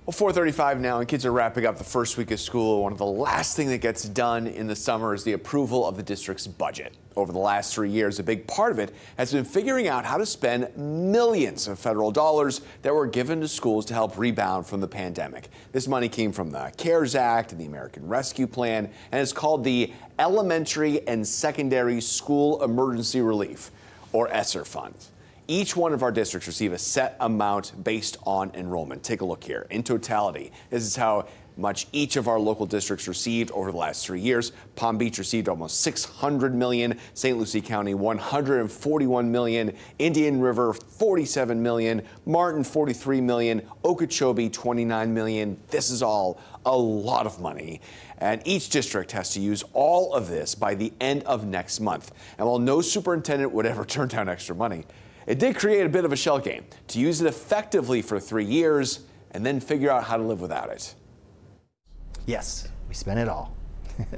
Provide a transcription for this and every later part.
Well, 4:35 now, and kids are wrapping up the first week of school. One of the last things that gets done in the summer is the approval of the district's budget. Over the last 3 years, a big part of it has been figuring out how to spend millions of federal dollars that were given to schools to help rebound from the pandemic. This money came from the CARES Act and the American Rescue Plan, and it's called the Elementary and Secondary School Emergency Relief, or ESSER funds. Each one of our districts receive a set amount based on enrollment. Take a look here. In totality, this is how much each of our local districts received over the last 3 years. Palm Beach received almost $600 million, St. Lucie County $141 million, Indian River $47 million, Martin $43 million, Okeechobee $29 million. This is all a lot of money. And each district has to use all of this by the end of next month. And while no superintendent would ever turn down extra money, it did create a bit of a shell game to use it effectively for 3 years and then figure out how to live without it. Yes, we spent it all,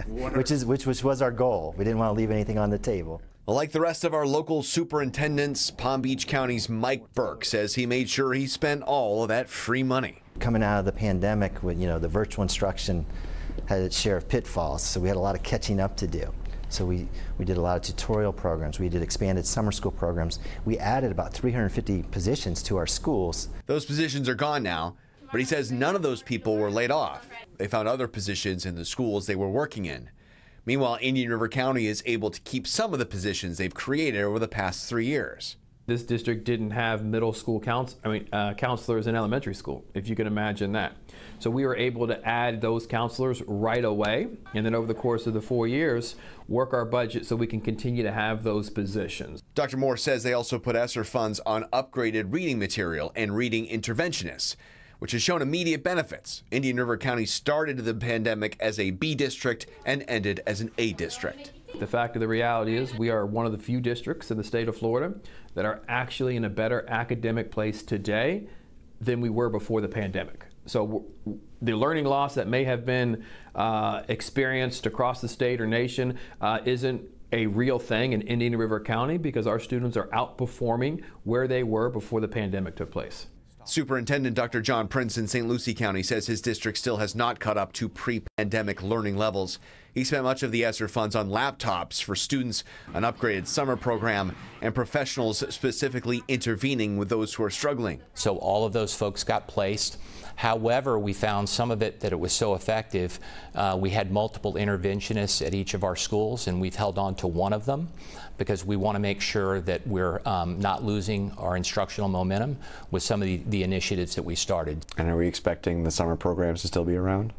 which was our goal. We didn't want to leave anything on the table. Well, like the rest of our local superintendents, Palm Beach County's Mike Burke says he made sure he spent all of that free money. Coming out of the pandemic, with the virtual instruction had its share of pitfalls, so we had a lot of catching up to do. So we did a lot of tutorial programs. We did expanded summer school programs. We added about 350 positions to our schools. Those positions are gone now, but he says none of those people were laid off. They found other positions in the schools they were working in. Meanwhile, Indian River County is able to keep some of the positions they've created over the past 3 years. This district didn't have middle school counselors in elementary school, if you can imagine that. So we were able to add those counselors right away, and then over the course of the 4 years, work our budget so we can continue to have those positions. Dr. Moore says they also put ESSER funds on upgraded reading material and reading interventionists, which has shown immediate benefits. Indian River County started the pandemic as a B district and ended as an A district. The fact of the reality is we are one of the few districts in the state of Florida that are actually in a better academic place today than we were before the pandemic. So the learning loss that may have been experienced across the state or nation isn't a real thing in Indian River County because our students are outperforming where they were before the pandemic took place. Superintendent Dr. John Prince in St. Lucie County says his district still has not caught up to pre-pandemic learning levels. He spent much of the ESSER funds on laptops for students, an upgraded summer program, and professionals specifically intervening with those who are struggling. So all of those folks got placed. However, we found some of it that it was so effective, we had multiple interventionists at each of our schools, and we've held on to one of them because we want to make sure that we're not losing our instructional momentum with some of the initiatives that we started. And are we expecting the summer programs to still be around?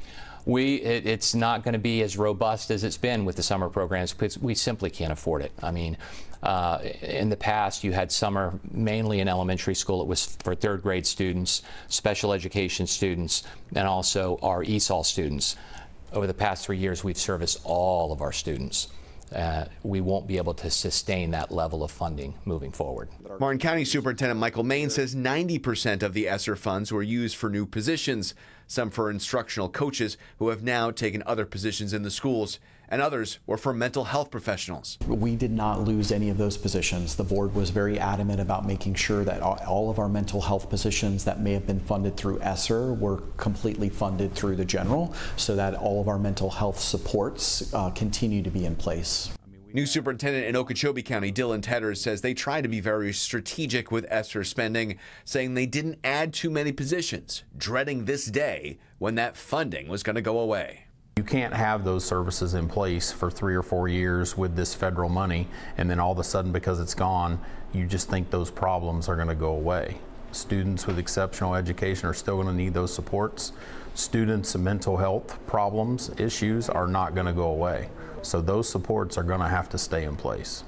It's not going to be as robust as it's been with the summer programs because we simply can't afford it. I mean, in the past, you had summer mainly in elementary school. It was for third grade students, special education students, and also our ESOL students. Over the past 3 years, we've serviced all of our students. We won't be able to sustain that level of funding moving forward. Martin County Superintendent Michael Main says 90% of the ESSER funds were used for new positions, some for instructional coaches who have now taken other positions in the schools, and others were for mental health professionals. We did not lose any of those positions. The board was very adamant about making sure that all of our mental health positions that may have been funded through ESSER were completely funded through the general so that all of our mental health supports continue to be in place. New superintendent in Okeechobee County, Dylan Tedders, says they try to be very strategic with ESSER spending, saying they didn't add too many positions, dreading this day when that funding was going to go away. You can't have those services in place for 3 or 4 years with this federal money, and then all of a sudden, because it's gone, you just think those problems are going to go away. Students with exceptional education are still going to need those supports. Students' mental health problems, issues are not going to go away. So those supports are going to have to stay in place.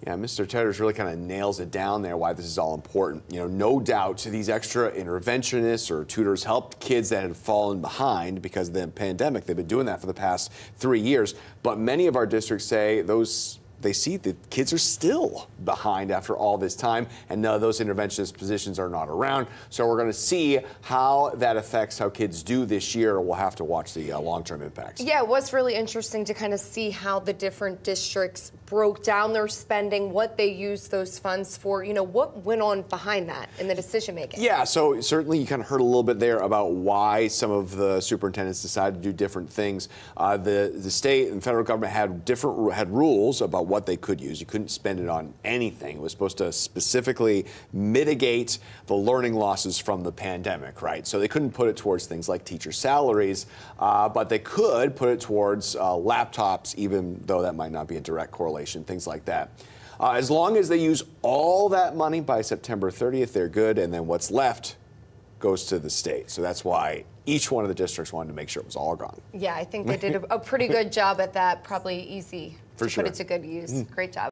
Yeah, Mr. Tedders really kind of nails it down there why this is all important. No doubt these extra interventionists or tutors helped kids that had fallen behind because of the pandemic. They've been doing that for the past 3 years. But many of our districts say those they see that kids are still behind after all this time, and none of those interventionist positions are not around. So we're going to see how that affects how kids do this year. We'll have to watch the long-term impacts. Yeah, it was really interesting to kind of see how the different districts broke down their spending, what they used those funds for, you know, what went on behind that in the decision making. Yeah, so certainly you kind of heard a little bit there about why some of the superintendents decided to do different things. The state and federal government had rules about what they could use. You couldn't spend it on anything. It was supposed to specifically mitigate the learning losses from the pandemic, right? So they couldn't put it towards things like teacher salaries, but they could put it towards laptops, even though that might not be a direct correlation, things like that. As long as they use all that money by September 30th, they're good, and then what's left goes to the state. So that's why each one of the districts wanted to make sure it was all gone. Yeah, I think they did a pretty good job at that. Probably easy to put it to good use. Great job.